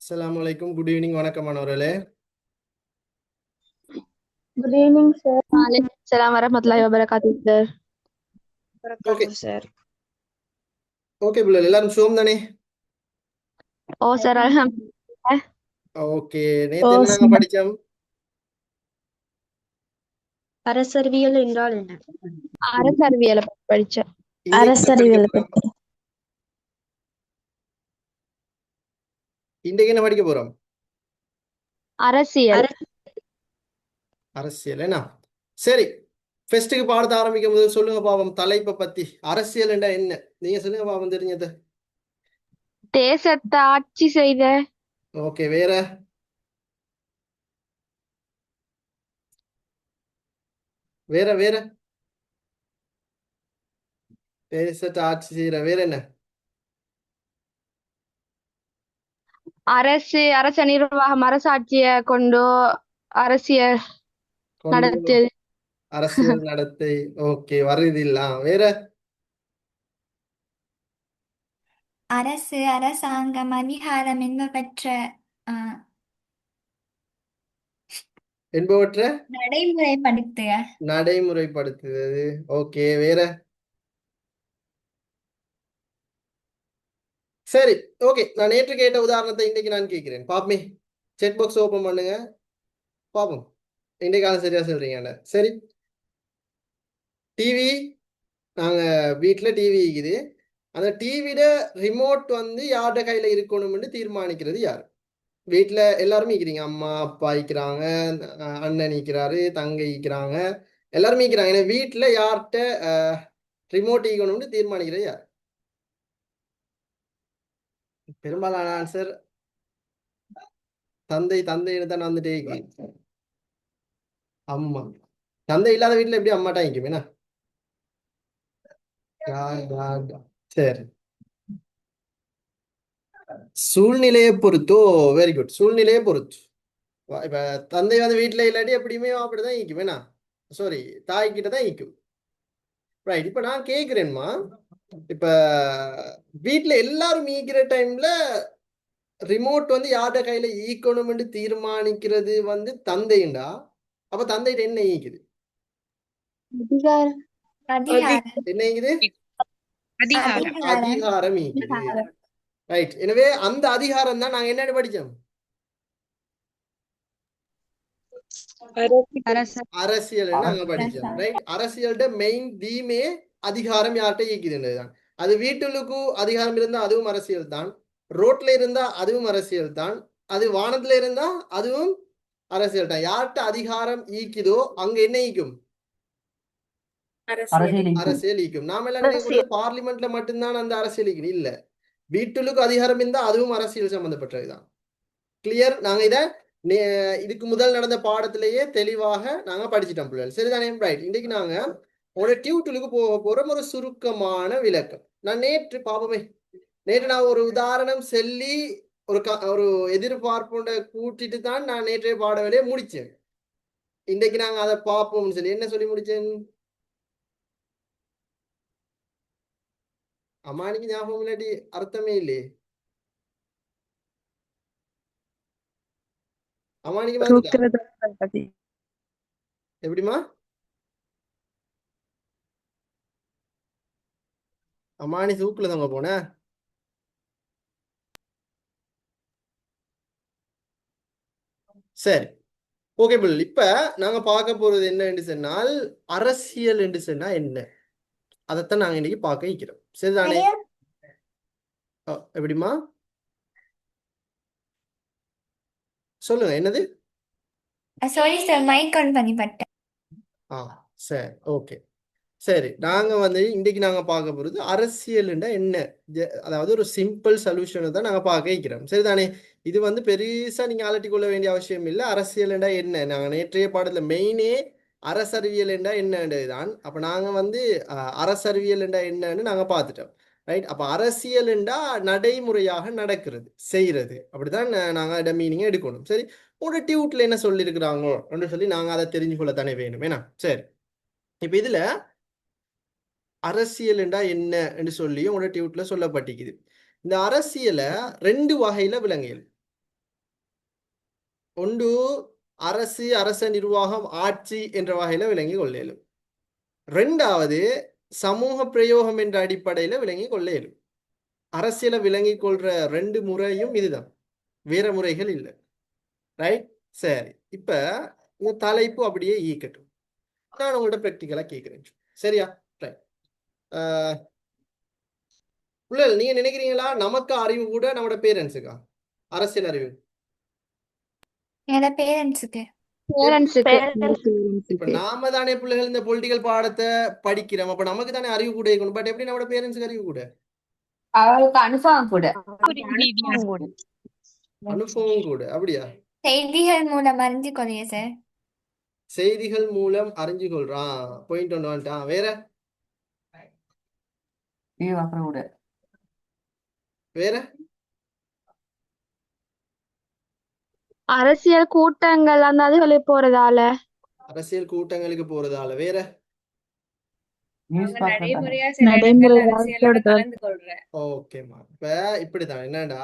அஸ்ஸலாமு அலைக்கும். Good evening. வணக்கம் மாணவர்களே. Good evening, sir. Waalaikumsalam warahmatullahi wabarakatuh, sir. Okay Sir. Okay பிள்ளை எல்லாரும் சுகம் தானே? Oh, sir, alhamdulillah. ஓகே, நேத்து என்ன நாங்க படிச்சோம்? அரசறிவியல் என்றால் என்ன? அரசறிவியலை பத்தி படிச்சேன். இன்னைக்கு என்ன படிக்க போறோம்? இன்றைக்கு என்ன படிக்க போறோம்? அரசியல். அரசியல் என்ன? சரி, ஃபெஸ்ட்டுக்கு பாடத்தை ஆரம்பிக்கும் போது சொல்லுங்க பாவம் தலைப்பை பத்தி. அரசியல் என்றா என்ன? நீங்க சொல்லுங்க பாவம் தெரிஞ்சது. தேசத்தை ஆட்சி செய்த ஓகே, வேற? வேற வேற தேசத்தை ஆட்சி செய்யற வேற என்ன? அரச நிர்வாகம், அரசாட்சிய கொண்டு அரசியல் கொண்டு நடத்தியது. அரசியல் நடத்தை. ஓகே, வருது இல்ல. வேற? அரசு, அரசாங்கம், அதிகாரம் என்பவற்றை நடைமுறைப்படுத்துக. நடைமுறைப்படுத்துவது. ஓகே, வேற? சரி, ஓகே. நான் நேற்று கேட்ட உதாரணத்தை இன்னைக்கு நான் கேட்கிறேன். பாப்பமே, செக் பாக்ஸ் ஓபன் பண்ணுங்க, பாப்போம் இன்றைக்கான சரியா சொல்றீங்க. சரி, டிவி. நாங்க வீட்டில் டிவி இருக்குது. அந்த டிவியோட ரிமோட் வந்து யார்கிட்ட கையில இருக்கணும்னு தீர்மானிக்கிறது யார்? வீட்டில் எல்லாருமே இருக்கிறீங்க. அம்மா அப்பா இருக்கிறாங்க, அண்ணன் இருக்கிறாரு, தங்கை இருக்கிறாங்க, எல்லாருமே இருக்கிறாங்க. ஏன்னா வீட்டில் யார்கிட்ட ரிமோட் ஈக்கணும்னு தீர்மானிக்கிறது யார்? பெரும்பாலான ஆன்சர் தந்தைன்னு தான் வந்துட்டே இருக்கு. அம்மா. தந்தை இல்லாத வீட்டுல எப்படி அம்மாட்டா நிக்குமேனா? சரி, சூழ்நிலையை பொறுத்தோ. Very good. சூழ்நிலையை பொறுத்து இப்ப தந்தை வந்து வீட்டுல இல்லாட்டி எப்படியுமே அப்படிதான் நிக்குமேனா? சாரி, தாய் கிட்ட தான் நிக்கும். ரைட். இப்ப நான் கேக்குறேன்மா, இப்ப வீட்டுல எல்லாரும் ஈக்கிற டைம்ல ரிமோட் வந்து யார்கிட்ட கையில ஈக்கணும்னு தீர்மானிக்கிறது வந்து தந்தைண்டா, அப்ப தந்தைகிட்ட என்ன ஈக்குது? என்ன ஈக்குது? அதிகாரம் ஈக்குது. ரைட். எனவே அந்த அதிகாரம் தான் நாங்க என்ன படிச்சோம்? அரசியல் நாங்க படிச்சோம். ரைட். அரசியல்ட மெயின் தீமே அதிகாரம் யார்கிட்ட ஈக்குதுன்றதுதான். அது வீட்டுக்கு அதிகாரம் இருந்தா அதுவும் அரசியல் தான், ரோட்ல இருந்தா அதுவும் அரசியல் தான், அது வானத்துல இருந்தா அதுவும் அரசியல் தான். யார்கிட்ட அதிகாரம் ஈக்குதோ அங்க என்ன ஈக்கும்? அரசியல் ஈக்கும். நாம எல்லாம் நினைக்கக்கூடிய பார்லிமெண்ட்ல மட்டும்தான் அந்த அரசியல் ஈக்கணும் இல்ல. வீட்டுக்கு அதிகாரம் இருந்தா அதுவும் அரசியல் சம்பந்தப்பட்டதுதான். கிளியர்? நாங்க இத இதுக்கு முதல் நடந்த பாடத்திலேயே தெளிவாக நாங்க படிச்சுட்டோம் பிள்ளைகள். சரிதானே? ரைட். இன்னைக்கு நாங்க உங்களோட டியூட்டலுக்கு போக போறோம். ஒரு சுருக்கமான விளக்கம். நான் நேற்று பாப்பமே, நேற்று நான் ஒரு உதாரணம் சொல்லி ஒரு எதிர்பார்ப்பு கூட்டிட்டு தான் நான் நேற்றைய பாட வேலையை முடிச்சேன். இன்னைக்கு நாங்க அதை பார்ப்போம்னு சொல்லி என்ன சொல்லி முடிச்சேன்? அம்மானிக்கு ஞாபகம் இல்லாட்டி அர்த்தமே இல்லையே. அம்மானிக்கு வந்துட்டா எப்படிமா? அம்மானி சூக்குல தாங்க போன. சரி, ஓகே பிள்ளை. இப்ப நாங்க பார்க்க போறது என்ன என்று சொன்னால் அரசியல் என்று சொன்னா என்ன, அதைத்தான் நாங்க இன்னைக்கு பார்க்க வைக்கிறோம். சரிதானே? எப்படிமா சொல்லுங்க, என்னது? சாரி சார், மைக் ஆன் பண்ணி பட்டேன். சரி, ஓகே. சரி, நாங்க வந்து இன்னைக்கு நாங்க பார்க்க போறது அரசியல்னா என்ன, அதாவது ஒரு சிம்பிள் சொல்யூஷனை தான் நாங்க பார்க்க வைக்கிறோம். சரிதானே? இது வந்து பெருசா நீங்க அலட்டி கொள்ள வேண்டிய அவசியம் இல்லை. அரசியல்ண்டா என்ன, நாங்க நேற்றைய பாடத்துல மெயினே அரசறிவியல் என்றா என்னன்றதுதான். அப்ப நாங்க வந்து அரசறிவியல் என்றா என்னன்னு நாங்க பார்த்துட்டோம். ரைட். அப்ப அரசியல் என்றா நடைமுறையாக நடக்கிறது, செய்யறது. அப்படிதான் நாங்க மீனிங் எடுக்கணும். சரி, ஒரு டியூட்ல என்ன சொல்லியிருக்கிறாங்களோ அப்படின்னு சொல்லி நாங்க அதை தெரிஞ்சு கொள்ள தானே வேணும். ஏன்னா சரி, இப்ப இதுல அரசியல் என்றா என்ன என்று சொல்லி உங்களோட டியூட்ல சொல்லப்பட்டிருக்குது. இந்த அரசியலை ரெண்டு வகையில விளங்கியல். ஒன்று அரசு, அரச நிர்வாகம், ஆட்சி என்ற வகையில விளங்கி கொள்ளேலும். ரெண்டாவது சமூக பிரயோகம் என்ற அடிப்படையில விளங்கி கொள்ளேலும். அரசியலை விளங்கி கொள்ற 2 முறையும் இதுதான், வேற முறைகள் இல்லை. ரைட், சரி. இப்ப இந்த தலைப்பு அப்படியே ஈக்கட்டும். நான் உங்கள்ட்ட ப்ராக்டிக்கலா கேட்கிறேன். சரியா? ரைட். பிள்ளைகள், நீங்க நினைக்கிறீங்களா நமக்கு அறிவு கூட நம்மளோட பேரண்ட்ஸுக்கா அரசியல் அறிவு? என்னோட பேரண்ட்ஸுக்கு. பேரண்ட்ஸுக்கு. இப்ப நாம தானே பிள்ளைகள் இந்த பொலிட்டிக்கல் பாடத்தை படிக்கிறோம், அப்ப நமக்கு தானே அறிவு கூட இருக்கணும். பட் எப்படி நம்மளோட பேரண்ட்ஸுக்கு அறிவு கூட? அவளுக்கு அனுபவம் கூட. அனுபவம் கூட. அப்படியா? செய்திகள் மூலம் அறிஞ்சு கொள்ளைய சார். செய்திகள் மூலம் அறிஞ்சு கொள்றான். பாயிண்ட் ஒன்று வந்துட்டான். வேற கூட வேற அரசியல் கூட்டங்கள் அந்த அதுகளுக்கு போறதால. அரசியல் கூட்டங்களுக்கு போறதால. வேற நியூஸ் நடைமுறையா சில இடங்கள்ல அரசியலோட கலந்து கொள்றேன். ஓகேம்மா. இப்ப இப்படித்தான், என்னடா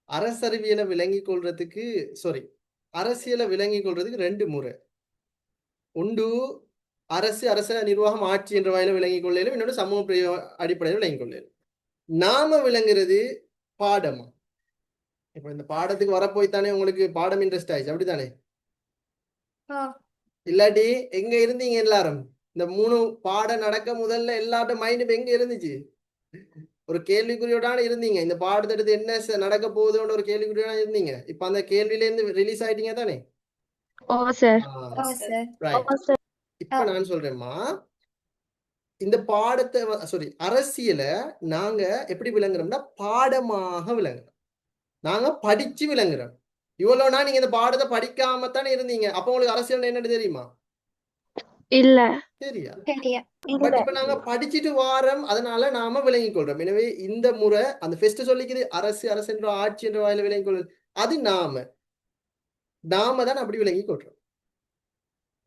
அரசியலை விளங்கி கொள்றதுக்கு அரசியலை விளங்கி கொள்றதுக்கு 2 முறை. ஒன்று அரசு, அரச நிர்வாகம், ஆட்சி என்ற வகையில விளங்கி கொள்ளலும். இன்னொன்று சமூக பிரயோக அடிப்படையில் விளங்கி கொள்ளலும். நாம விளங்குறது பாடமா. இப்ப இந்த பாடத்துக்கு வரப்போய்த்தானே உங்களுக்கு பாடம் இன்ட்ரெஸ்ட் ஆயிடுச்சு, அப்படித்தானே? இல்லாட்டி எங்க இருந்தீங்க எல்லாரும்? இந்த 3 பாடம் நடக்க முதல்ல எல்லார்ட்ட மைண்ட் எங்க இருந்துச்சு? ஒரு கேள்விக்குறியோடான இருந்தீங்க. இந்த பாடத்தை எடுத்து என்ன நடக்க போகுதுன்னு ஒரு கேள்விக்குறியோட இருந்தீங்க. இப்ப அந்த கேள்வியில இருந்து ரிலீஸ் ஆயிட்டீங்க தானே? ஓ சார். ரைட். இப்ப நான் சொல்றேம்மா, இந்த பாடத்தை அரசியலை நாங்க எப்படி விளங்குறோம்னா பாடமாக விளங்குறோம். நாங்க படிச்சு விளங்குறோம். இவ்வளவு நாள் நீங்க இந்த பாடத்தை படிக்காம தானே இருந்தீங்க. அப்ப உங்களுக்கு அரசியல் என்னன்னு தெரியுமா? இல்ல. சரியா? சரியா? பட் இப்ப நாங்க படிச்சுட்டு வாரோம், அதனால நாம விளங்கிக் கொள்றோம். எனவே இந்த முறை அந்த ஃபர்ஸ்ட் சொல்லிக்குது அரசு, அரசு என்ற ஆட்சி என்ற வாயில விளங்கிக் கொள்வது. அது நாம தான் அப்படி விளங்கிக் கொள்றோம்.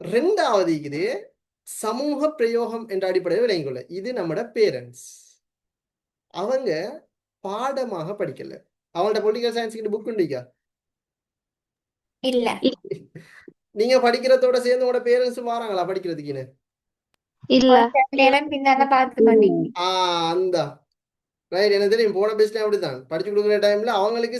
ரெண்டாவது இது சமூக பிரயோகம் என்ற அடிப்படையில் விளங்கிக் கொள்ள. இது நம்மட பேரண்ட்ஸ். அவங்க பாடமாக படிக்கல. அவங்கள்ட்ட பொலிட்டிக்கல் சயின்ஸ் புக் உண்டிக்கா? இல்ல. நீங்க படிக்கிறதோட சேர்ந்து உங்களோட பேரண்ட்ஸ் வராங்களா படிக்கிறதுக்குன்னு? இல்ல. நேரம் பின்னால பார்த்து பண்ணி. அந்த ரைட். எனக்கு தெரியும், போன பேஸ்ல அப்படித்தான் படிச்சு கொடுக்குற டைம்ல அவங்களுக்கு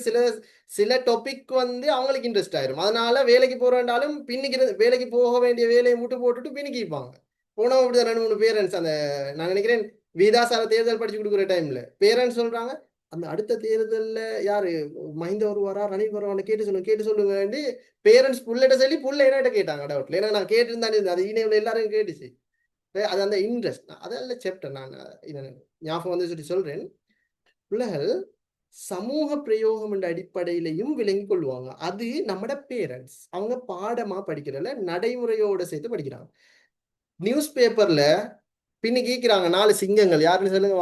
சில டாபிக் அவங்களுக்கு இன்ட்ரெஸ்ட் ஆயிரும். அதனால வேலைக்கு போறாண்டாலும் பின்னிக்கு வேலைக்கு போக வேண்டிய வேலையை விட்டு போட்டுட்டு பின்னிக்கிப்பாங்க. போனவங்க அப்படிதான் 2-3 பேரண்ட்ஸ். அந்த நான் நினைக்கிறேன் வீதாசார தேர்தல் படிச்சு கொடுக்குற டைம்ல பேரண்ட்ஸ் சொல்றாங்க, அந்த அடுத்த தேர்தல்ல யாரு மஹிந்த வருவாரா, ரணில் வருவாரா கேட்டு சொல்லுங்க. பேரண்ட்ஸ் புள்ளிட்ட சொல்லி புள்ள என்ன கேட்டாங்க டவுட்ல. ஏன்னா நான் கேட்டுருந்தானே, அது இணையவில் எல்லாரும் கேட்டுச்சு. அது அந்த இன்ட்ரெஸ்ட். அதெல்லாம் சாப்டர் நான் ஞாபகம் சொல்றேன். பிள்ளைகள் சமூக பிரயோகம் என்ற அடிப்படையிலையும் விளங்கி கொள்வாங்க. அது நம்மட பேரண்ட்ஸ். அவங்க பாடமா படிக்கிறதுல நடைமுறையோட சேர்த்து படிக்கிறாங்க. நியூஸ் பேப்பர்ல பின்னி கேட்கிறாங்க 4 சிங்கங்கள் யாருன்னு சொல்லுங்க.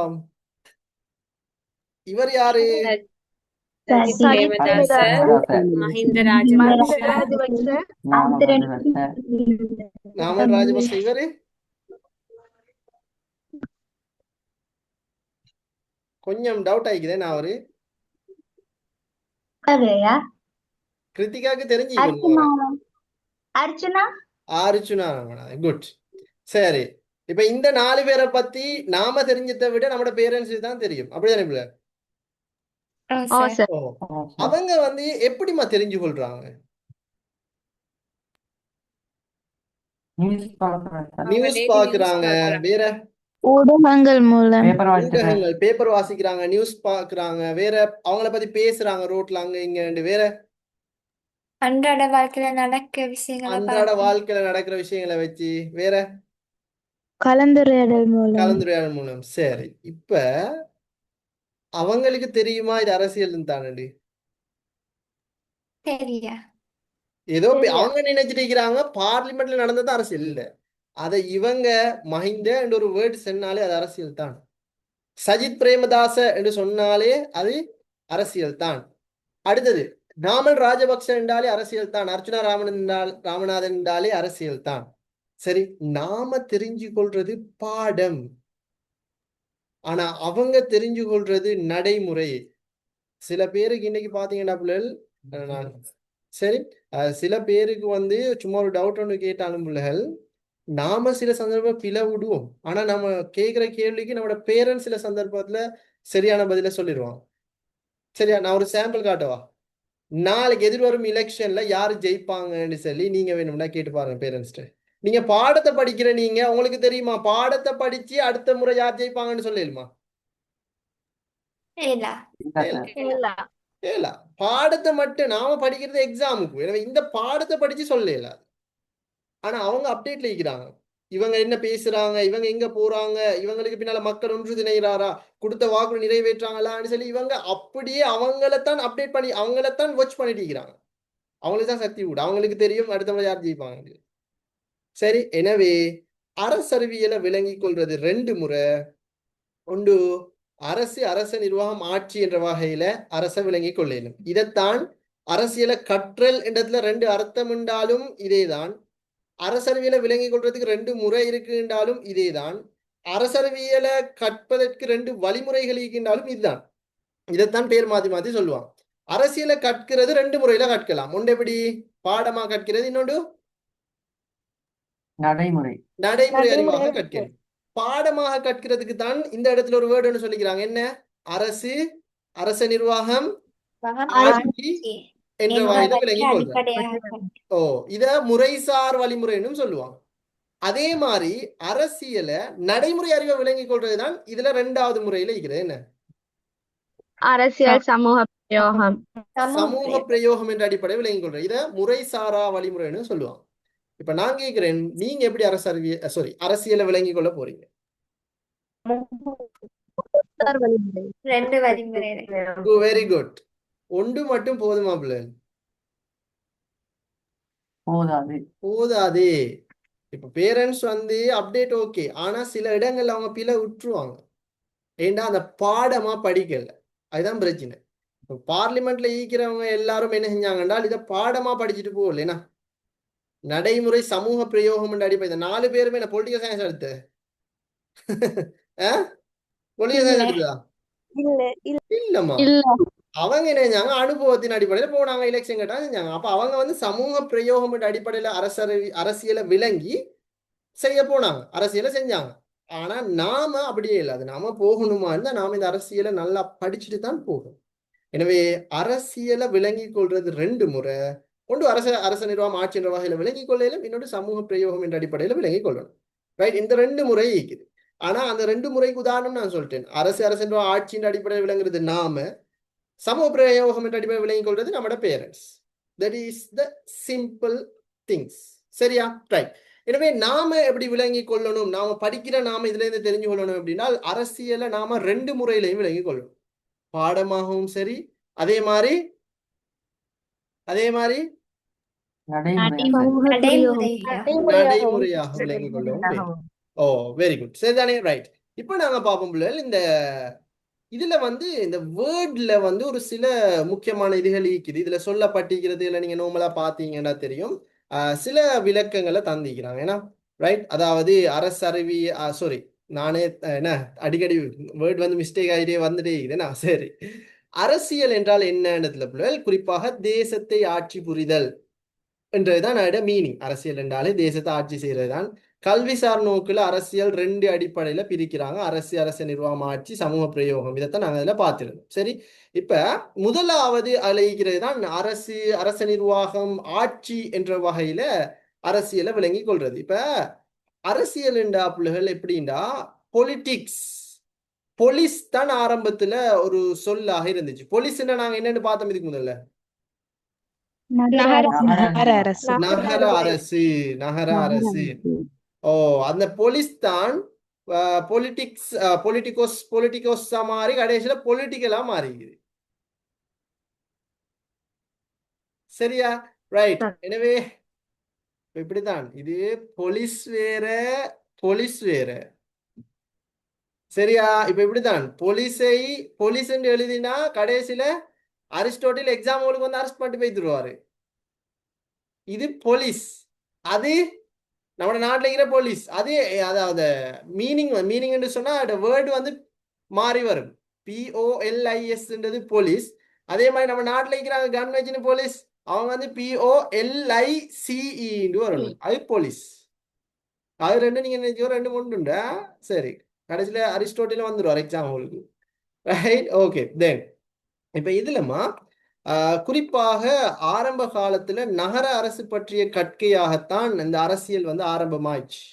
இவர் யாரு? மஹிந்த ராஜபக்ஷ. நாமல் ராஜபக்ஷ. இவரு கொஞ்சம் டவுட் ஆயிக்குதே. நான் அவரு கிருத்திகாக்கு தெரிஞ்சு அர்ச்சுனா. குட். சரி. இப்ப இந்த 4 பேரை பத்தி நாம தெரிஞ்சதை விட நம்மட பேரண்ட்ஸ் தான் தெரியும். அப்படிதானே? அவங்க எப்படிமா தெரிஞ்சு கொள்றாங்க? நியூஸ் பாக்குறாங்க. வேற ஊடகங்கள் மூலம். பேப்பர் வாசிக்கிறாங்க, நியூஸ் பாக்குறாங்க. வேற அவங்கள பத்தி பேசுறாங்க ரோட்ல அங்க இங்க. வேற அன்றாட வாழ்க்கையில நடக்கிற விஷயங்களை வச்சு. வேற கலந்துரையாடல் மூலம். சரி. இப்ப அவங்களுக்கு தெரியுமா இது அரசியல் தானே? ஏதோ அவங்க நினைச்சிட்டு இருக்கிறாங்க பார்லிமெண்ட்ல நடந்தது அரசியல் இல்ல. அதை இவங்க மஹிந்த என்ற ஒரு வேர்டு சொன்னாலே அது அரசியல் தான். சஜித் பிரேமதாச என்று சொன்னாலே அது அரசியல் தான். அடுத்தது நாமல் ராஜபக்ச என்றாலே அரசியல் தான். அர்ச்சுனா ராமநாதன் என்றாலே அரசியல் தான். சரி, நாம தெரிஞ்சு கொள்றது பாடம். ஆனா அவங்க தெரிஞ்சு கொள்றது நடைமுறை. சில பேருக்கு இன்னைக்கு பாத்தீங்கன்னா சரி. சில பேருக்கு வந்து சும்மா ஒரு டவுட் ஒன்று கேட்டாலும் பிள்ளைகள் நாம சில சந்தர்ப்பம் பிழை விடுவோம். ஆனா நம்ம கேட்குற கேள்விக்கு நம்மளோட பேரண்ட்ஸ் சில சந்தர்ப்பத்துல சரியான பதில சொல்லிடுவாங்க. சரியா? நான் ஒரு சாம்பிள் காட்டவா? நாளைக்கு எதிர்வரும் எலெக்ஷன்ல யாரு ஜெயிப்பாங்கன்னு சொல்லி நீங்க வேணும்னா கேட்டு பாருங்க பேரண்ட்ஸ்ட்டு. நீங்க பாடத்தை படிக்கிற நீங்க உங்களுக்கு தெரியுமா பாடத்தை படிச்சு அடுத்த முறை யார் ஜெயிப்பாங்கன்னு சொல்லிடுமா? இல்ல இல்ல இல்ல. பாடத்தை மட்டும் நாம படிக்கிறது எக்ஸாமுக்கு. எனவே இந்த பாடத்தை படிச்சு சொல்லல. ஆனா அவங்க அப்டேட்ல இருக்கிறாங்க. இவங்க என்ன பேசுறாங்க, இவங்க எங்க போறாங்க, இவங்களுக்கு பின்னால மக்கள் ஒன்று திணைகிறாரா, கொடுத்த வாக்கு நிறைவேற்றாங்களான்னு சொல்லி இவங்க அப்படியே அவங்களத்தான் அப்டேட் பண்ணி அவங்களத்தான் வாட்ச் பண்ணிட்டு இருக்கிறாங்க. அவங்களுக்கு தான் சக்தி கூட அவங்களுக்கு தெரியும் அடுத்த முறை யார் ஜெயிப்பாங்க. சரி. எனவே அரசறிவியலை விளங்கிக் கொள்றது 2 முறை. ஒன்று அரசு, அரச நிர்வாகம், ஆட்சி என்ற வகையில அரச விளங்கிக் கொள்ளலும். இதைத்தான் அரசியலை கற்றல் என்றதுல 2 அர்த்தம் என்றாலும் இதேதான். அரசறிவியலை விளங்கிக் கொள்றதுக்கு 2 முறை இருக்குன்றாலும் இதேதான். அரசறிவியலை கற்பதற்கு 2 வழிமுறைகள் இருக்கின்றாலும் இதுதான். இதைத்தான் பேர் மாத்தி மாத்தி சொல்லுவாங்க. அரசியலை கற்கிறது 2 முறையில கற்கலாம். ஒன்று எப்படி பாடமா கற்கிறது, இன்னொன்று நடைமுறை நடைமுறை அறிவாக கற்கிறது. பாடமாக கற்கிறதுக்கு தான் இந்த இடத்துல ஒரு வேர்டு ஒன்று சொல்லிக்கிறாங்க. என்ன? அரசு, அரச நிர்வாகம், ஆட்சி என்ற வகையில விளங்கிக் கொள்ற. அடிப்படையாக ஓ, இத முறைசார் வழிமுறைன்னு சொல்லுவாங்க. அதே மாதிரி அரசியலை நடைமுறை அறிவை விளங்கிக் கொள்றதுதான் இதுல 2வது முறையில இருக்கிறது. என்ன? அரசியல் சமூக பிரயோகம் சமூக பிரயோகம் என்ற அடிப்படையில் விளங்கிக் கொள்ற. இத முறைசாரா வழிமுறைன்னு சொல்லுவாங்க. இப்ப நான் கேட்கிறேன், நீங்க எப்படி அரசியலை விளங்கிக் கொள்ள போறீங்க? 2 வழிமுறை வெரி குட். ஒன்று மட்டும் போதுமா பிள்ளை? போதாது. இப்ப பேரண்ட்ஸ் வந்து அப்டேட் ஓகே, ஆனா சில இடங்கள்ல அவங்க பிழை விட்டுருவாங்க. ஏண்டா அந்த பாடமா படிக்கல. அதுதான் பிரச்சனை. இப்போ பார்லிமெண்ட்ல ஈக்கிறவங்க எல்லாரும் என்ன செஞ்சாங்கன்னா இதை பாடமா படிச்சுட்டு போகல. ஏன்னா நடைமுறை சமூக பிரயோகம் அடிப்படை. இந்த 4 பேருமே என்ன பொலிட்டிக்கல் சயின்ஸ் எடுத்து பொலிட்டிக்கல் சயின்ஸ் எடுத்ததா? இல்லம்மா. இல்ல அவங்க என்ன செஞ்சாங்க, அனுபவத்தின் அடிப்படையில் போனாங்க, எலெக்ஷன் கேட்டா செஞ்சாங்க. அப்ப அவங்க வந்து சமூக பிரயோகம் என்ற அடிப்படையில அரசியலை விளங்கி செய்ய போனாங்க, அரசியலை செஞ்சாங்க. ஆனா நாம அப்படியே இல்லை. அது நாம போகணுமா இருந்தா நாம இந்த அரசியலை நல்லா படிச்சுட்டு தான் போகணும். எனவே அரசியலை விளங்கிக் கொள்றது 2 முறை. ஒன்று அரச நிர்வாகம், ஆட்சி என்ற வகையில விளங்கிக் கொள்ளையிலும், இன்னொன்று சமூக பிரயோகம் என்ற அடிப்படையில விளங்கிக் கொள்ளணும். ரைட்? இந்த 2 முறை இருக்குது. ஆனா அந்த 2 முறைக்கு உதாரணம் நான் சொல்லிட்டேன். அரசு என்ற ஆட்சியின் அடிப்படையில் விளங்குறது நாம, சமூக பிரயோகம் என்ற அடிப்படையில் விளங்கிக் கொள்றது நம்மளோட parents. That is the simple things. சரியா? ரைட். எனவே நாம எப்படி விளங்கிக் கொள்ளணும், நாம படிக்கிற நாம இதுல இருந்து தெரிஞ்சு கொள்ளணும் அப்படின்னா அரசியலை நாம 2 முறையிலையும் விளங்கிக் கொள்ளணும். பாடமாகவும் சரி, அதே மாதிரி நடைமுறையாக விளங்கிக் கொள்ளவும். ஓ, வெரி குட். சரிதானே? ரைட். இப்போ நாங்க பார்ப்போம் பிள்ளைகள், இந்த இதுல வந்து இந்த வேர்ட்ல வந்து ஒரு சில முக்கியமான இதுகள் இருக்குது. இதுல சொல்லப்பட்டிருக்கிறது இல்லை, நீங்க நார்மலா பாத்தீங்கன்னா தெரியும். சில விளக்கங்களை தந்திக்கிறாங்க. ஏன்னா ரைட், அதாவது அரசறிவி சாரி நானே என்ன அடிக்கடி வேர்ட் வந்து மிஸ்டேக் ஆகிட்டே வந்துட்டே இருக்குதுன்னா. சரி, அரசியல் என்றால் என்னன்றதுல பிள்ளைகள் குறிப்பாக தேசத்தை ஆட்சி புரிதல் என்றதுதான் அதோட மீனிங். அரசியல் என்றாலே தேசத்தை ஆட்சி செய்யறது தான். கல்விசார் நோக்குல அரசியல் 2 அடிப்படையில பிரிக்கிறாங்க. அரச நிர்வாகம், ஆட்சி, சமூக பிரயோகம். இதைத்தான் நாங்கள் அதில் பார்த்துருந்தோம். சரி, இப்ப முதலாவது அழைக்கிறது தான் அரச நிர்வாகம், ஆட்சி என்ற வகையில அரசியலை விளங்கி கொள்றது. இப்ப அரசியல் என்றா பிள்ளைகள் எப்படின்னா பொலிட்டிக்ஸ், போலீஸ் தான் ஆரம்பத்துல ஒரு சொல்லாக இருந்துச்சு. போலீஸ் நாங்க என்னன்னு பார்த்தோம் இதுக்கு முதல்ல. நகர அரசு. ஓ, அந்த போலீஸ் தான் பொலிட்டிகோஸ் மாறி கடைசியில பொலிட்டிக்கலா மாறிக்குது. சரியா? ரைட். எனவே இப்படித்தான் இது. போலீஸ் வேற. சரியா? இப்ப இப்படித்தான் போலீஸ் என்று எழுதினா கடைசியில அரிஸ்டோட்டில் எக்ஸாம் உங்களுக்கு வந்து அரெஸ்ட் பண்ணிட்டு போய் தருவாரு. இது போலீஸ். அது நம்ம நாட்டில் இருக்கிற போலீஸ். அது அதாவது மீனிங் என்று சொன்னா வேர்டு வந்து மாறி வரும். POLIS police. அதே மாதிரி நம்ம நாட்டில் இருக்கிற கன் வச்சுன்னு போலீஸ், அவங்க வந்து POLICE வரணும். அது போலீஸ். அது ரெண்டு நீங்க நினைச்சோ ரெண்டு ஒன்றுண்டா. சரி, கடைசியில அரிஸ்டோட்டில வந்துடுவார் எக்ஸாம் உங்களுக்கு. Right, okay. தென் இப்ப இதுலமா குறிப்பாக ஆரம்ப காலத்துல நகர அரசு பற்றிய கற்கையாகத்தான் இந்த அரசியல் வந்து ஆரம்பமாயிடுச்சு.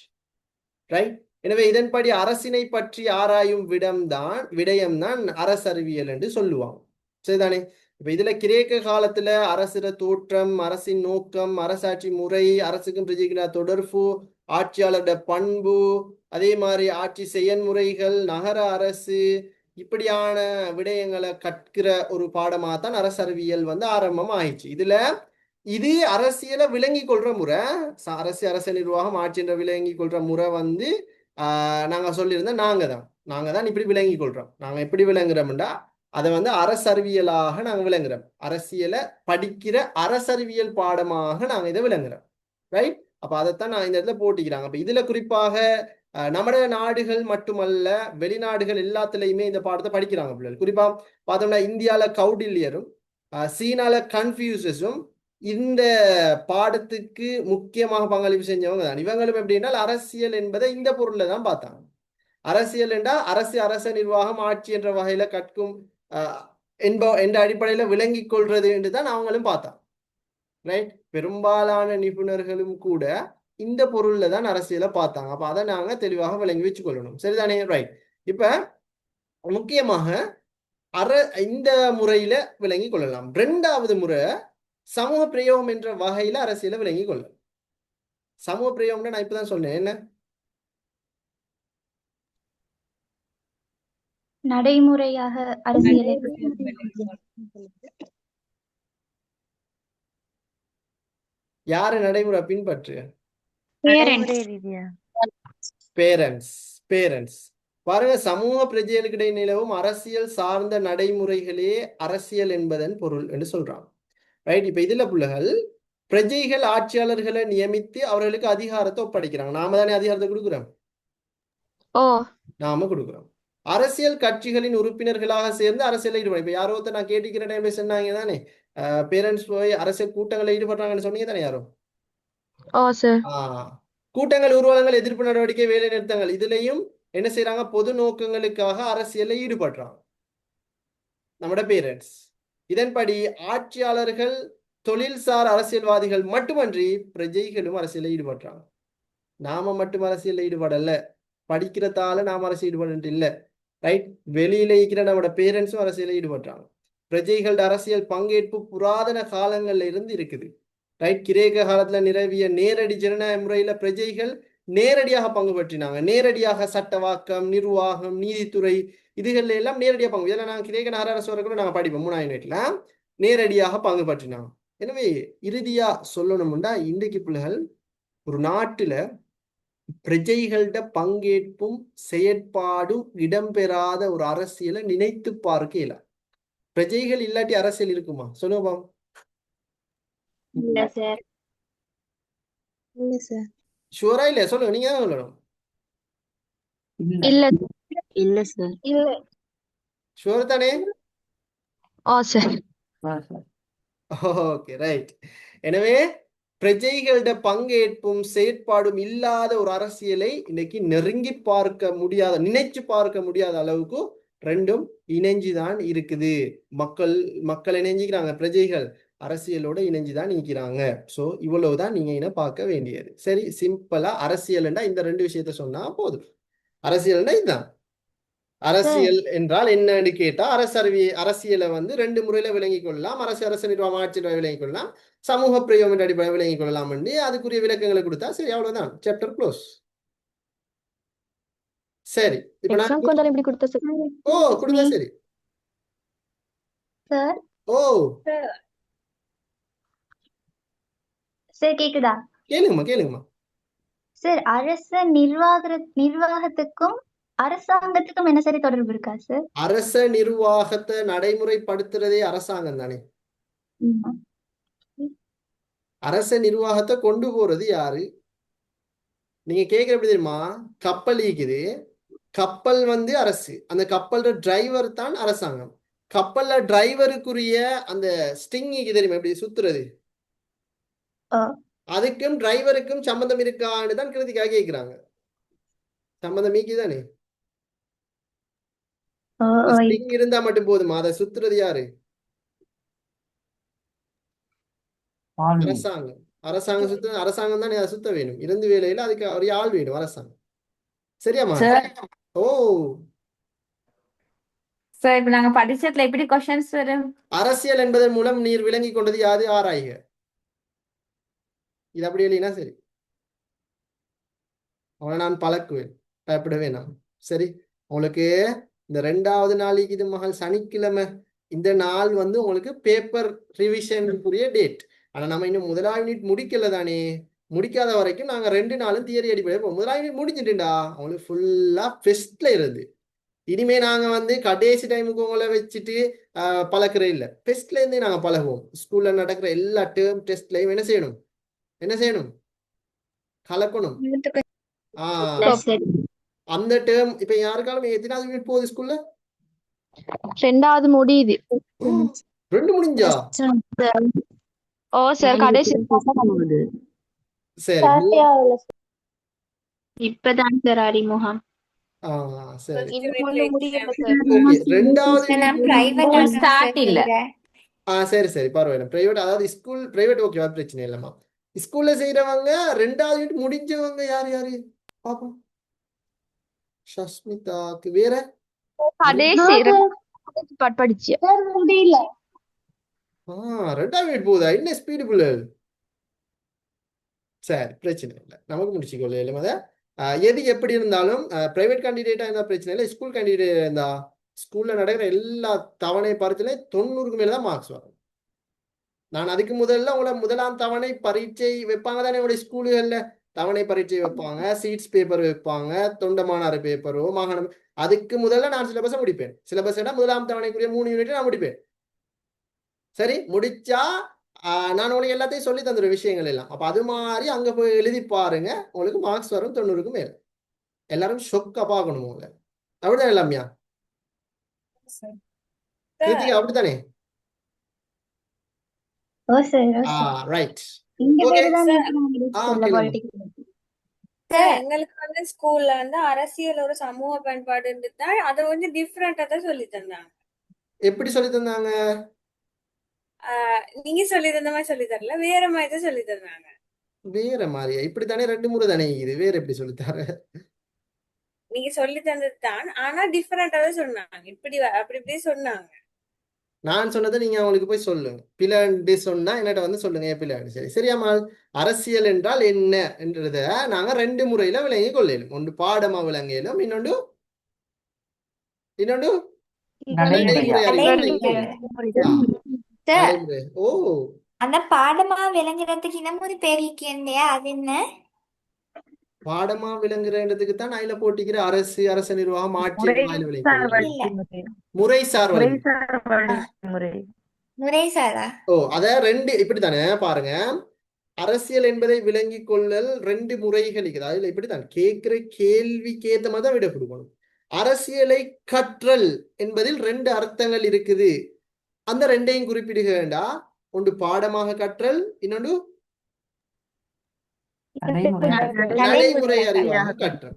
ரைட். எனவே இதன்படி அரசினை பற்றி ஆராயும் விடயம்தான் அரசறிவியல் என்று சொல்லுவாங்க. சரிதானே? இப்ப இதுல கிரேக்க காலத்துல அரசிற தோற்றம், அரசின் நோக்கம், அரசாட்சி முறை, அரசுக்கும் பிரஜைக்கும் தொடர்பு, ஆட்சியாளரோட பண்பு, அதே மாதிரி ஆட்சி செயல்முறைகள், நகர அரசு, இப்படியான விடயங்களை கற்கிற ஒரு பாடமாக தான் அரசறிவியல் வந்து ஆரம்பம் ஆயிடுச்சு. இது அரசியலை விளங்கி கொள்ற முறை, அரச நிர்வாகம் ஆட்சி என்ற விளங்கி கொள்ற முறை வந்து நாங்க சொல்லியிருந்தோம். நாங்க தான் இப்படி விளங்கி கொள்றோம். நாங்க எப்படி விளங்குறோம்டா அதை வந்து அரசறிவியலாக நாங்க விளங்குறோம். அரசியலை படிக்கிற அரசறிவியல் பாடமாக நாங்க இதை விளங்குறோம். ரைட். அப்ப அதைத்தான் நான் இந்த இடத்துல போட்டிக்கிறாங்க. அப்ப இதுல குறிப்பாக நம்முடைய நாடுகள் மட்டுமல்ல, வெளிநாடுகள் எல்லாத்துலயுமே இந்த பாடத்தை படிக்கிறாங்க பிள்ளைகள். குறிப்பா பார்த்தோம்னா இந்தியால கௌடில்யரும் சீனால கன்ஃபியூசஸும் இந்த பாடத்துக்கு முக்கியமாக பங்களிப்பு செஞ்சவங்க தான். இவங்களும் எப்படின்னா அரசியல் என்பதை இந்த பொருள்ல தான் பார்த்தாங்க. அரசியல் என்றா அரச நிர்வாகம், ஆட்சி என்ற வகையில கற்கும் என்ற அடிப்படையில விளங்கி கொள்றது என்று தான் அவங்களும் பார்த்தாங்க. ரைட். பெரும்பாலான நிபுணர்களும் கூட இந்த பொருள்ல தான் அரசியலை பார்த்தாங்க. அப்ப அதை நாங்க தெளிவாக விளங்கி வச்சு கொள்ளணும். சரிதானே? ரைட். இப்ப முக்கியமாக இந்த முறையில விளங்கி கொள்ளலாம். இரண்டாவது முறை சமூக பிரயோகம் என்ற வகையில அரசியலை விளங்கி கொள்ள. சமூக பிரயோகம்னா நான் இப்பதான் சொன்னேன். என்ன நடைமுறையாக அரசியலை யாரு நடைமுறை பின்பற்று? பேரண்ட்ஸ். பாருங்க, சமூக பிரஜைகளுக்கிடையே நிலவும் அரசியல் சார்ந்த நடைமுறைகளே அரசியல் என்பதன் பொருள் என்று சொல்றாங்க. ரைட். இப்ப இதுல பிள்ளைகள் பிரஜைகள் ஆட்சியாளர்களை நியமித்து அவர்களுக்கு அதிகாரத்தை ஒப்படைக்கிறாங்க. நாம தானே அதிகாரத்தை கொடுக்குறோம். நாம கொடுக்குறோம். அரசியல் கட்சிகளின் உறுப்பினர்களாக சேர்ந்து அரசியல ஈடுபடும். இப்ப யாரோ நான் கேட்டிக்கிற டைம்ல சொன்னாங்க தானே, பேரண்ட்ஸ் போய் அரசியல் கூட்டங்களில் ஈடுபடுறாங்கன்னு சொன்னீங்க தானே யாரோ? கூட்டங்கள், ஊர்வலங்கள், எதிர்ப்பு நடவடிக்கை, வேலை நிறுத்தங்கள், இதுலயும் என்ன செய்யறாங்க? பொது நோக்கங்களுக்காக அரசியல்ல ஈடுபடுறாங்க நம்மட பேரண்ட்ஸ். இதன்படி ஆட்சியாளர்கள் தொழில்சார் அரசியல்வாதிகள் மட்டுமன்றி பிரஜைகளும் அரசியல ஈடுபடுறாங்க. நாம மட்டும் அரசியல்ல ஈடுபடல, படிக்கிறதால நாம அரசியல் ஈடுபட்டு இல்லை. ரைட். வெளியில இருக்கிற நம்மட பேரண்ட்ஸும் அரசியல ஈடுபடுறாங்க. பிரஜைகளோட அரசியல் பங்கேற்பு புராதன காலங்கள்ல இருந்து இருக்குது. ரைட். கிரேக்க காலத்துல நிலவிய நேரடி ஜனநாயக முறையில பிரஜைகள் நேரடியாக பங்கு பற்றினாங்க. நேரடியாக சட்டவாக்கம், நிர்வாகம், நீதித்துறை, இதுகள்ல எல்லாம் நேரடியாக பங்கு. இதெல்லாம் நாங்கள் கிரேக்க நகர அரசு கூட நாங்கள் படிப்போம் 3ஆம் யூனிட்ல. நேரடியாக பங்கு பற்றினாங்க. எனவே இறுதியா சொல்லணும்னா இன்றைக்கு பிள்ளைகள் ஒரு நாட்டுல பிரஜைகளோட பங்கேற்பும் செயற்பாடும் இடம்பெறாத ஒரு அரசியலை நினைத்து பார்க்கல. பிரஜைகள் இல்லாட்டி அரசியல் இருக்குமா? சொல்லுங்க. இல்ல சார். இல்ல சார். ஷூரா இல்லையா? சொல்லுங்க, நீங்க தான் சொல்லணும். இல்ல இல்ல சார். இல்ல. ஷூர் தானே? சார். Okay, right. எனவே பிரஜைகளோட பங்கேற்பும் செயற்பாடும் இல்லாத ஒரு அரசியலை இன்னைக்கு நெருங்கி பார்க்க முடியாத, நினைச்சு பார்க்க முடியாத அளவுக்கு ரெண்டும் இணைஞ்சுதான் இருக்குது. மக்கள் இணைஞ்சிக்கிறாங்க, பிரஜைகள் அரசியலோட இணைஞ்சுதான் நிற்கிறாங்க. ஸோ இவ்வளவுதான் நீங்க என்ன பார்க்க வேண்டியது. சரி, சிம்பிளா அரசியல்னா இந்த ரெண்டு விஷயத்த சொன்னா போதும். அரசியல்னா இதுதான். அரசியல் என்றால் என்னன்னு கேட்டா அரசியலை வந்து ரெண்டு முறையில விளங்கிக் கொள்ளலாம். அரச நிர்வாகம், ஆட்சி விளங்கிக் கொள்ளலாம். சமூக பிரயோகம் என்ற அடிப்படையில் விளங்கிக் கொள்ளலாம். அதுக்குரிய விளக்கங்களை கொடுத்தா சரி, அவ்வளவுதான். Chapter close. சரி, இப்ப நான் கொடுத்தா சரி. சார் சார் கேக்குதா? கேளுங்கம்மா. சார், அரச நிர்வாகத்துக்கும் அரசாங்கத்துக்கும் என்ன சரி தொடர்பு இருக்கா சார்? அரச நிர்வாகத்தை நடைமுறைப்படுத்துறதே அரசாங்கம் தானே. அரச நிர்வாகத்தை கொண்டு போறது யாரு? நீங்க கேட்கிற எப்படி தெரியுமா? கப்பல் இருக்குது, கப்பல் வந்து அரசு, அந்த கப்பலோட டிரைவர் தான் அரசாங்கம். கப்பல்ல டிரைவருக்குரிய அந்த ஸ்டிங் தெரியுமா எப்படி சுத்துறது, ஓ அதுக்கும் டிரைவருக்கும் சம்பந்தம் இருக்கான்னு தான் கிருத்திகா கேட்கிறாங்க. சம்பந்தம் தானே. ஓ ஓ ஸ்ப்ரிங் இருந்தா மட்டும் போதுமா? அதை சுத்துறது யாரு? பால்வி அரசாங்கம். அரசாங்கம் தானே அதை சுத்த வேணும். இருந்து வேலையில அதுக்கு ஒரு ஆள் வேணும் அரசாங்கம். சரியாம்மா? சார் ஓ சார் இப்ப நாங்க படிச்சதுல எப்படி கொஸ்டின்ஸ் வரும்? அரசியல் என்பதன் மூலம் நீர் விளங்கி கொண்டது யாது? ஆராய்க. இது அப்படி இல்லைன்னா சரி, அவனை நான் பழக்குவேன், பயப்பட வேணாம். சரி, உங்களுக்கு இந்த 2வது நாளைக்கு இது மகள் சனிக்கிழமை இந்த நாள் வந்து உங்களுக்கு பேப்பர் ரிவிஷனுக்குரிய டேட். ஆனா நம்ம இன்னும் 1வது யூனிட் முடிக்கல தானே. முடிக்காத வரைக்கும் நாங்க 2 நாளும் தியரி அடிப்படையில் 1வது யூனிட் முடிஞ்சிட்டுண்டா உங்களுக்கு ஃபுல்லா ஃபெஸ்ட்ல இருந்து. இனிமே நாங்க வந்து கடைசி டைமுக்கு உங்களை வச்சுட்டு பழக்கிறே இல்லை. ஃபெஸ்ட்ல இருந்தே நாங்க பழகுவோம். ஸ்கூல்ல நடக்கிற எல்லா டேர்ம் டெஸ்ட்லையும் என்ன செய்யணும்? கலக்கணும். ஆஹ் சரி அந்த டேர்ம் இப்ப யாருக்காலும் எத்தனாவது யூனிட் போகுது ஸ்கூல்ல? 2வது முடியுது. 2 முடிஞ்சா? ஓ சார் கடைசி சரி இப்பதான் சார் அறிமுகம். சரி இன்னும் Unit ஒண்ணும் exam. முடியல சார். ஓகே. 2வது நான் பிரைவேட் School start இல்ல. சரி பரவாயில்ல. பிரைவேட் அதாவது ஸ்கூல் பிரைவேட் ஓகேவா? பிரச்சனை இல்லைம்மா. ஸ்கூல்ல செய்யறவங்க 2வது யூனிட் முடிஞ்சவங்க யாரு பாப்போம். சஸ்மிதாக்கு வேற கடைசி பாட் படிச்சு முடியல 2வது யூனிட் போகுதா? என்ன ஸ்பீடு புள்ள. சரி பிரச்சனை இல்லை, நமக்கு முடிச்சுக்கொள்ள இல்லை. அதை எது எப்படி இருந்தாலும் பிரைவேட் கேண்டிடேட்டா இருந்தா பிரச்சனை இல்லை. ஸ்கூல் கேண்டிடேட் இருந்தா ஸ்கூல்ல நடக்கிற எல்லா தவணை பரீட்சையில 90க்கு மேல தான் மார்க்ஸ் வரும். நான் அதுக்கு முதல்ல உங்களை 1ஆம் தவணை பரீட்சை வைப்பாங்க தானே உங்களுடைய ஸ்கூலுகள்ல. தவணை பரீட்சை வைப்பாங்க, சீட்ஸ் பேப்பர் வைப்பாங்க, தொண்டமானார் பேப்பரோ மாகாணம். அதுக்கு முதல்ல நான் சிலபஸை முடிப்பேன். சிலபஸ் 1ஆம் தவணைக்குரிய 3 யூனிட் நான் முடிப்பேன். சரி, முடிச்சா நான் உங்களுக்கு எல்லாத்தையும் சொல்லி தந்துடுவேன் விஷயங்கள் எல்லாம். அப்ப அது மாதிரி அங்க போய் எழுதி பாருங்க, உங்களுக்கு மார்க்ஸ் வரும் 90க்கு மேல. எல்லாரும் ஷொக்கா பார்க்கணும் உங்களை. அப்படிதான் எல்லாமியா? கிருத்திகா அப்படித்தானே? ஓ சார் ரைட். இந்த ஓகே. பேரு தான் கேளுங்க. பொலிட்டிக்கல். எங்களுக்கு வந்து ஸ்கூல்ல வந்து அரசியல் ஒரு சமூக பயன்பாடு தான் அதை கொஞ்சம் டிஃப்ரெண்டா தான் சொல்லி தந்தாங்க. எப்படி சொல்லி தந்தாங்க? நீங்க சொல்லி தந்த மாதிரி சொல்லி தரல, வேற மாதிரி தான் சொல்லி தந்தாங்க. வேற மாதிரியா? இப்படித்தானே 2 முறை தானே இது, வேற எப்படி சொல்லித்தார? நீங்க சொல்லி தந்தது தான், ஆனா டிஃப்ரெண்டா தான் சொன்னாங்க. இப்படி அப்படி இப்படி சொன்னாங்க. நான் சொன்னதை நீங்க அவங்களுக்கு போய் சொல்லுங்க. பிளாண்டு சொன்னா என்னட்ட வந்து சொல்லுங்க. பிளாண்டு சரி. சரியாமா? அரசியல் என்றால் என்ன என்றத நாங்க 2 முறையில விளங்கி கொள்ளலும். ஒன்று பாடமா விளங்கலும், இன்னொன்று நடைமுறை அறிவு விளங்கி. நடைமுறை. ஓ அந்த பாடமா விளங்குறதுக்கு இன்னும் ஒரு பேர் இல்லையா? அது என்ன? பாடமா விளங்குறதுக்கு தான் நாயில போட்டிக்கிற அரச நிர்வாகம் ஆட்சி வாயில விளங்கி முறைசார் வழிமுறை. முறைசாரா? அத 2 இப்படித்தானே பாருங்க. அரசியல் என்பதை விளங்கி கொள்ளல் 2 முறைகள் இருக்குது. அதுல இப்படித்தான் கேட்கிற கேள்விக்கு ஏத்த மாதிரி தான் விட கொடுக்கணும். அரசியலை கற்றல் என்பதில் 2 அர்த்தங்கள் இருக்குது. அந்த 2ஐயும் குறிப்பிடுக வேண்டாம். ஒன்று பாடமாக கற்றல், இன்னொன்று நடைமுறை அறிவாக கற்றல்.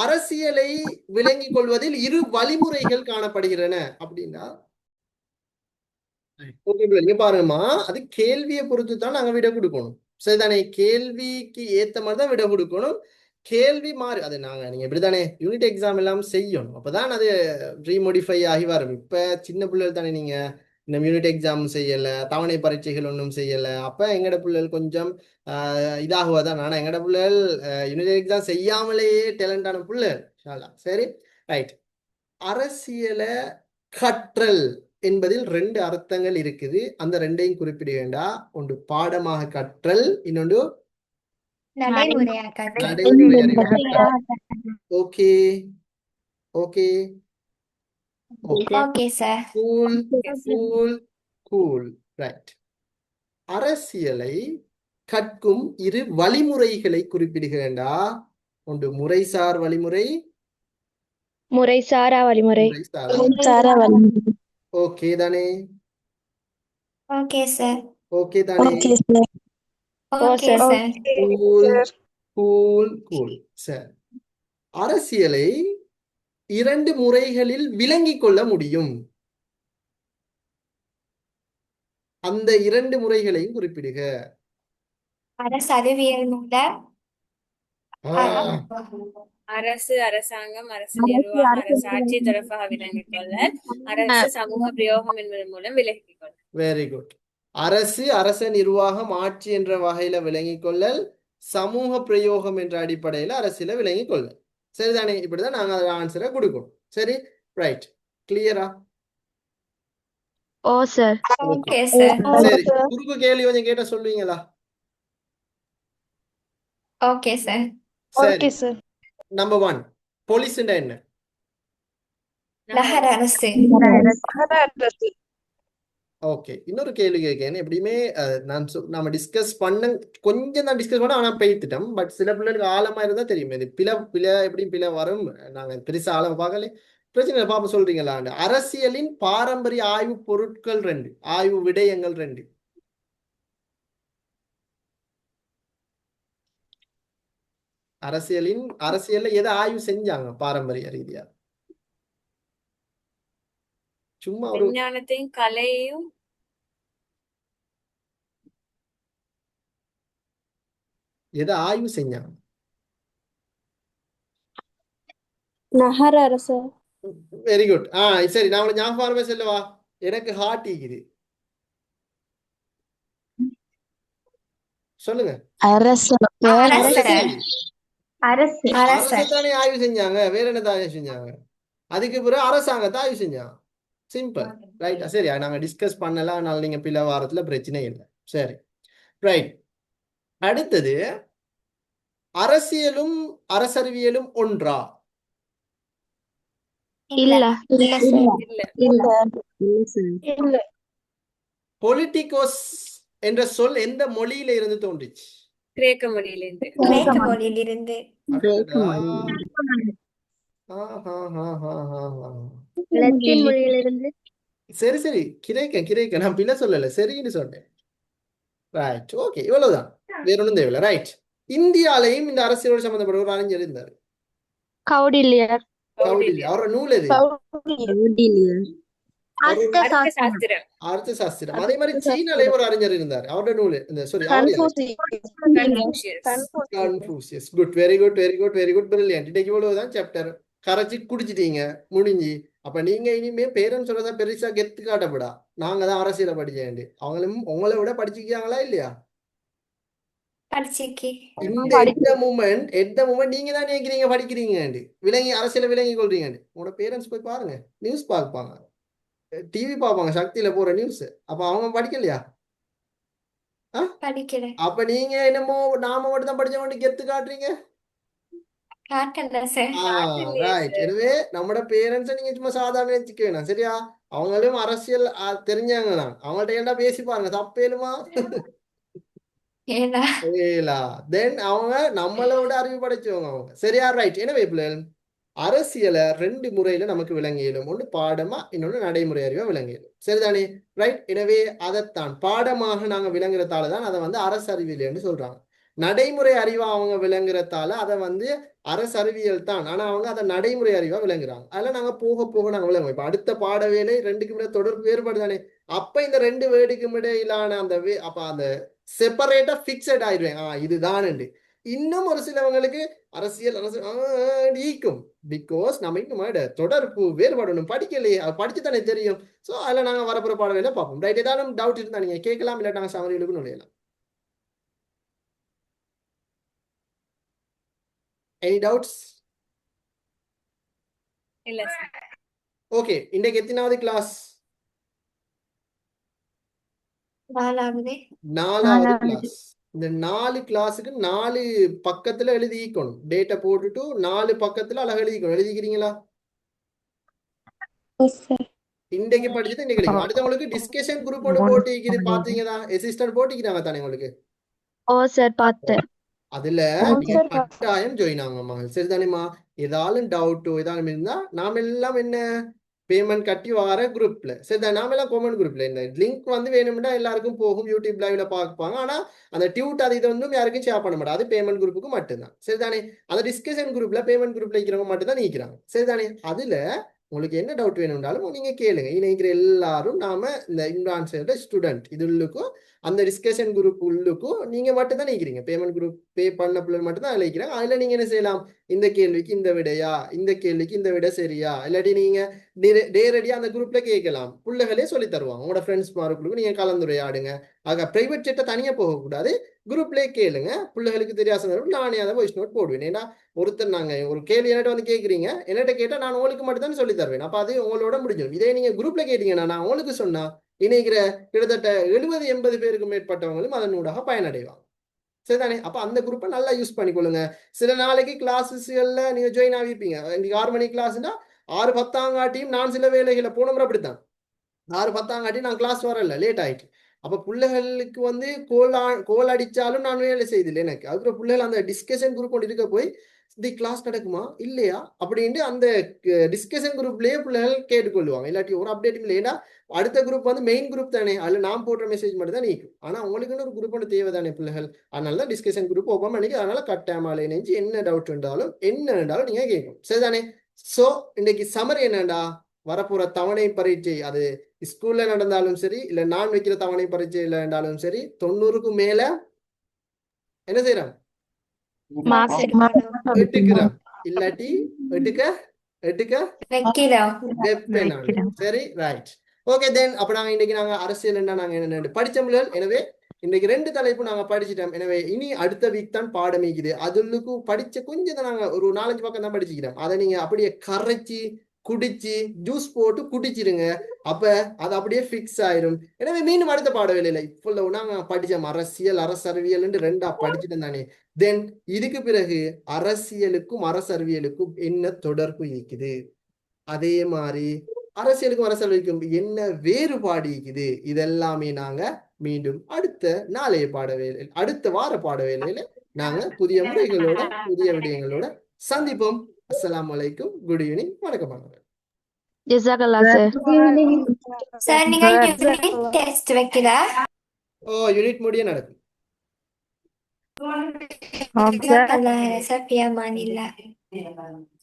அரசியலை விளங்கிக் கொள்வதில் 2 வழிமுறைகள் காணப்படுகிறன அப்படின்னா நீங்க பாருங்கம்மா, அது கேள்வியை பொறுத்து தான் நாங்க விட கொடுக்கணும். சரிதானே? கேள்விக்கு ஏத்த மாதிரி தான் விட கொடுக்கணும். கேள்வி மாறி அது நீங்க இப்படித்தானே யூனிட் எக்ஸாம் எல்லாம் செய்யணும். அப்பதான் அது ரீமோடிஃபை ஆகி வரும். இப்ப சின்ன பிள்ளைகள் தானே, நீங்க இந்த யூனிட் எக்ஸாம் செய்யல, தவணை பரீட்சைகள் ஒன்றும் செய்யல. அப்ப எங்கட பிள்ளைகள் கொஞ்சம் இதாகுவதான். ஆனா எங்கட பிள்ளைகள் யூனிட் எக்ஸாம் செய்யாமலேயே டேலண்டான பிள்ளைகள். சரி ரைட். அரசியலை கற்றல் என்பதில் 2 அர்த்தங்கள் இருக்குது. அந்த 2ஐயும் குறிப்பிட வேண்டாம். ஒன்று பாடமாக கற்றல், இன்னொன்று நடைமுறை அறிவு. Okay okay okay sir. Cool right. அரசியலை கற்கும் 2 வழிமுறைகளை குறிப்பிடுகிறேன்டா. ஒன்று முறைசார் வழிமுறை, முறைசாரா வழிமுறை. ஓகே தானே? Okay sir. ஓகே தானே? Okay sir. Sir cool cool cool. சரி, அரசியலை 2 முறைகளில் விளங்கிக் கொள்ள முடியும். அந்த 2 முறைகளையும் குறிப்பிடுக. அரசு அறிவியல் மூலம் ஆ, அரசு, அரசாங்கம், அரசு நிர்வாகம், அரசு ஆட்சி தொடர்பாக விளங்கிக் கொள்ளல், அரசு சமூக பிரயோகம் என்பதன் மூலம் விளங்கிக் கொள்ளல். Very good. அரசு, அரச நிர்வாகம், ஆட்சி என்ற வகையில விளங்கிக் கொள்ளல், சமூக பிரயோகம் என்ற அடிப்படையில அரசியல விளங்கிக் கொள்ளல். சரிதானே? இப்படிதான் நாங்க அதோட ஆன்சரை கொடுக்கணும். சரி, ரைட். கிளியரா? ஓ சார். ஓகே சார் சரி, குறுக்கு கேள்வி கொஞ்சம் கேட்ட சொல்லுவீங்களா? ஓகே சார் சரி, நம்பர் 1, போலீஸ்ண்டா என்ன? நகர அரசு ஓகே, இன்னொரு கேள்வி கேட்கேன். எப்படியுமே நாம டிஸ்கஸ் பண்ண கொஞ்சம் தான் டிஸ்கஸ் பண்ண, ஆனா பேய்த்துட்டோம். பட் சில பிள்ளைகளுக்கு ஆழமா இருந்தா தெரியும். இது பிழை எப்படி பிழை வரும், நாங்க பெருசா ஆழமா பார்க்கல. பிரச்சனை இல்லை, பாப்பா சொல்றீங்களா? அரசியலின் பாரம்பரிய ஆய்வு பொருட்கள் 2, ஆய்வு விடயங்கள் 2. அரசியல்ல எதை ஆய்வு செஞ்சாங்க பாரம்பரிய ரீதியா? சும்மா ஒரு விஞ்ஞானத்தையும் கலையையும் எதை ஆய்வு செஞ்சாங்க? நகர அரசு. Very good. சரி, நான் உங்களுக்கு ஞாபகம் சொல்லவா? எனக்கு ஹார்ட் ஈக்குது. சொல்லுங்க. அரச அரசு அரசத்தானே ஆய்வு செஞ்சாங்க, வேற என்ன ஆய்வு செஞ்சாங்க? அதுக்கு பிறகு அரசாங்கத்தை ஆய்வு செஞ்சாங்க. சிம்பிள். ரைட்டா? சரி, நாங்க டிஸ்கஸ் பண்ணலாம், அதனால நீங்க பிள்ளை வாரத்துல பிரச்சனை இல்லை. சரி, ரைட். அடுத்தது, அரசியலும் அரசறிவியலும் ஒன்றா? இல்ல. இல்ல. பொலிட்டிகோஸ் என்ற சொல் எந்த மொழியில இருந்து தோன்றிச்சு? கிரேக்க மொழியிலிருந்து. கிரேக்க மொழியிலிருந்து அடடா. லத்தீன் மொழியிலிருந்து. சரி சரி, கிரேக்க நான் பிள்ளை சொல்லல, சரின்னு சொன்னேன். ரைட், ஓகே, இவ்வளவுதான், வேற ஒன்றும் தேவையில்லை. ரைட். இந்தியாலையும் இந்த அரசியலோடு சம்பந்தப்பட்ட ஒரு அறிஞர் இருந்தார். கௌடில்யர். கௌடில்யா. அவரோட நூல் எது? அர்த்த சாஸ்திரம். அர்த்த சாஸ்திரம். அதே மாதிரி சீனாலையும் ஒரு அறிஞர் இருந்தார். அவரோட நூல் sorry, Confucius. Good, very good, very good, very good, brilliant. இன்னைக்கு இவ்வளவுதான் சாப்டர். கரைச்சி குடிச்சிட்டீங்க, முடிஞ்சு. அப்ப நீங்க இனிமே பேரன் சொல்றதா பெருசா கெத்து காட்டப்படா, நாங்க தான் அரசியல படிச்சேன். அவங்களும் உங்களை விட படிச்சுக்கிறாங்களா இல்லையா? எந்த மூமெண்ட் நீங்க தான் நினைக்கிறீங்க படிக்கிறீங்க, விளங்கி அரசியல விளங்கி கொள்றீங்க. உங்களோட பேரண்ட்ஸ் போய் பாருங்க, நியூஸ் பார்ப்பாங்க, டிவி பார்ப்பாங்க, சக்தியில போற நியூஸ். அப்ப அவங்க படிக்கலையா? அப்ப நீங்க என்னமோ நாம மட்டும் தான் படிச்சவங்க கெத்து காட்டுறீங்க. ரைட். எனவே நம்மட பேரண்ட்ஸை நீங்க சும்மா சாதாரண நினைச்சுக்க வேணாம், சரியா? அவங்களும் அரசியல் தெரிஞ்சாங்க தான், அவங்கள்ட்ட ஏன்டா பேசி பாருங்க, தப்பேலுமா? தென் அவங்க நம்மளோட அறிவு படைச்சவங்க அவங்க, சரியா? ரைட். எனவே பிள்ளைகள், அரசியலை 2 முறையில நமக்கு விளங்கிடும். ஒன்று பாடமா, இன்னொன்று நடைமுறை அறிவா விளங்கிடும். சரிதானே? ரைட். எனவே அதைத்தான் பாடமாக நாங்க விளங்குறதால தான் அதை அரசறிவியல்னு சொல்றாங்க. நடைமுறை அறிவா அவங்க விளங்குறதால அதை அரசறிவியல் தான், ஆனா அவங்க அதை நடைமுறை அறிவா விளங்குறாங்க. அதெல்லாம் நாங்க போக போக நாங்க விளங்குவோம். இப்ப அடுத்த பாட வேலை 2க்கும் இடையே தொடர்பு வேறுபாடு தானே. அப்ப இந்த 2 வேர்டுக்கும் இடையிலான அப்ப அந்த செப்பரேட்டா பிக்சட் ஆயிடுவேன், இதுதான். இன்னும் ஒரு சிலவங்களுக்கு அரசியல் ஈக்கும், பிகாஸ் நம்ம இன்னும் தொடர்பு வேறுபாடு ஒன்றும் படிக்கலையே, படிச்சு தானே தெரியும். ஸோ அதில் நாங்கள் வரப்புற பாடவேல பார்ப்போம். ரைட். ஏதாவது டவுட் இருந்தா நீங்க கேட்கலாம், இல்லை நாங்கள் சமரிகளுக்கு நுழையலாம். Any doubts? இல்ல. ஓகே, இன்றைக்கு எத்தனாவது கிளாஸ்? 4வது கிளாஸ். இந்த 4 கிளாஸுக்கு 4 பக்கத்துல எழுதிக்கணும். டேட்டா போட்டுட்டு 4 பக்கத்துல அழகா எழுதிக்கணும். எழுதிக்கிறீங்களா? இன்றைக்கு படிச்சது இன்னைக்கு எழுதிக்கணும். அடுத்தவங்களுக்கு டிஸ்கஷன் குரூப் ஒன்று போட்டிக்குது, பாத்தீங்களா? அசிஸ்டன்ட் போட்டிக்கிறாங்க தானே உங்களுக்கு? ஓ சார், பார்த்தேன். அதுல கட்டாயம் ஜாயின் ஆகுங்கம்மா, சரிதானேம்மா? ஏதாலும் டவுட்டோ ஏதாலும் இருந்தா நாம எல்லாம் என்ன பேமெண்ட் கட்டி வர குரூப்ல சரிதான். நாம எல்லாம் காமன் குரூப்ல இந்த லிங்க் வந்து வேணும்னா எல்லாருக்கும் போகும், யூடியூப் லைவ்ல பார்ப்பாங்க. ஆனா அந்த டியூட் அது இது வந்து யாருக்கும் ஷேர் பண்ண மாட்டாங்க. அது பேமெண்ட் குரூப்புக்கு மட்டும்தான் சரிதானே. அந்த டிஸ்கஷன் குரூப்ல பேமெண்ட் குரூப்ல இருக்கிறவங்க மட்டும் தான் நீக்கிறாங்க சரிதானே. அதுல உங்களுக்கு என்ன டவுட் வேணும்னாலும் நீங்க கேளுங்க. இணைக்கிற எல்லாரும் நாம இந்த இன்வான்ஸோட ஸ்டூடெண்ட் இது உள்ளுக்கும் அந்த டிஸ்கஷன் குரூப் உள்ளுக்கும் நீங்க மட்டும் தான் நிற்கிறீங்க. பேமெண்ட் குரூப் பே பண்ண பிள்ளை மட்டும் தான் நினைக்கிறாங்க. அதுல நீங்க என்ன செய்யலாம், இந்த கேள்விக்கு இந்த விடையா, இந்த கேள்விக்கு இந்த விடை சரியா, இல்லாட்டி நீங்க நேரடியா அந்த குரூப்ல கேட்கலாம். பிள்ளைகளே சொல்லி தருவாங்க. உங்களோட ஃப்ரெண்ட்ஸ் மாருக்குள்ளுக்கு நீங்க கலந்துரையாடுங்க. ஆக பிரைவேட் செட்டை தனியா போகக்கூடாது, குரூப்லேயே கேளுங்க. பிள்ளைகளுக்கு தெரியாத சந்தர்ப்பம் நானே அதை வாய்ஸ் நோட் போடுவேன். ஏன்னா ஒருத்தர் நாங்க ஒரு கேள்வி என்கிட்ட வந்து கேட்குறீங்க, என்கிட்ட கேட்டால் நான் உங்களுக்கு மட்டும் தான் சொல்லி தருவேன். அப்போ அது உங்களோட முடிஞ்சிடும். இதே நீங்க குரூப்ல கேட்டீங்கன்னா நான் உங்களுக்கு சொன்னா இணைக்கிற கிட்டத்தட்ட 70-80 பேருக்கு மேற்பட்டவங்களும் அதனூடாக பயனடைவாங்க சரிதானே. அப்போ அந்த குரூப்பை நல்லா யூஸ் பண்ணிக்கொள்ளுங்க. சில நாளைக்கு கிளாஸஸ்கள்ல நீங்க ஜாயின் ஆகிப்பீங்க. இன்னைக்கு 6 மணி கிளாஸ்னா 6:10 நான் சில வேலைகளை போன முறை அப்படித்தான் 6:10 நான் கிளாஸ் வரல, லேட் ஆயிட்டு. அப்ப பிள்ளைகளுக்கு வந்து கோல் அடிச்சாலும் நான் வேலை செய்தில்லை எனக்கு. அதுக்கப்புறம் பிள்ளைகள் அந்த டிஸ்கஷன் குரூப் கொண்டு இருக்க போய் இந்த கிளாஸ் நடக்குமா இல்லையா அப்படின்ட்டு அந்த டிஸ்கஷன் குரூப்லயே பிள்ளைகள் கேட்டுக்கொள்வாங்க. இல்லாட்டி ஒரு அப்டேட் இல்லை. ஏன்னா அடுத்த குரூப் வந்து மெயின் குரூப் தானே, அதுல நான் போடுற மெசேஜ் மட்டும் தான் நீக்கும். ஆனா உங்களுக்குன்னு ஒரு குரூப் ஒன்று தேவை தானே பிள்ளைகள். அதனாலதான் டிஸ்கஷன் குரூப் ஓப்பன் பண்ணிக்க. அதனால கட்டாமலை நெஞ்சு என்ன டவுட் இருந்தாலும் நீங்க கேட்கும் சரிதானே. சோ இன்னைக்கு சமர் என்னண்டா, வரப்போற தவணை பரீட்சை அது ஸ்கூல்ல நடந்தாலும் சரி, இல்ல நான் வைக்கிற தவணை பரீட்சையில நடந்தாலும் சரி, 90க்கும் மேல என்ன செய்யறான், எடுக்கிறோம். இல்லாட்டி எடுக்க வைக்கிறோம். சரி ரைட் ஓகே. தென் அப்ப நாங்க இன்னைக்கு அரசியல் என்ன நாங்க என்ன படிச்ச முடியல. எனவே இன்னைக்கு 2 தலைப்பு நாங்க படிச்சுட்டோம். எனவே இனி அடுத்த வீக் தான் பாடம் இருக்குது. அதுக்கு படிச்ச கொஞ்சம் தான் நாங்க ஒரு 4-5 பக்கம் தான் படிச்சுக்கிறோம். அதை நீங்க அப்படியே கரைச்சி குடிச்சு ஜூஸ் போட்டு குடிச்சிருங்க. அப்ப அது அப்படியே ஃபிக்ஸ் ஆயிரும். எனவே மீண்டும் அடுத்த பாட வேலையில இப்போ நாங்க படிச்சோம் அரசியல் அரசறிவியல் 2ஆ படிச்சுட்டோம் தானே. தென் இதுக்கு பிறகு அரசியலுக்கும் அரசறிவியலுக்கும் என்ன தொடர்பு இருக்குது, அதே மாதிரி அரசியலுக்கும் அரசியலுக்கும் என்ன வேறுபாடு இருக்குது, இதெல்லாமே நாங்க மீண்டும் நாளைய அடுத்த வார பாட வேலையில நாங்க புதிய முறைகளோட புதிய விடயங்களோட சந்திப்போம். அஸ்ஸலாமு அலைக்கும், குட் ஈவினிங், வணக்கம். ஜஸாக்கல்லா சார். சார் நீங்க யூனிட் டெஸ்ட் வைக்கல? யூனிட் முடிய நடக்கும். ஜஸாக்கல்லாஹ் சார், பியமானில்லா.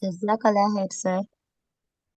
ஜஸாக்கல்லா சார்.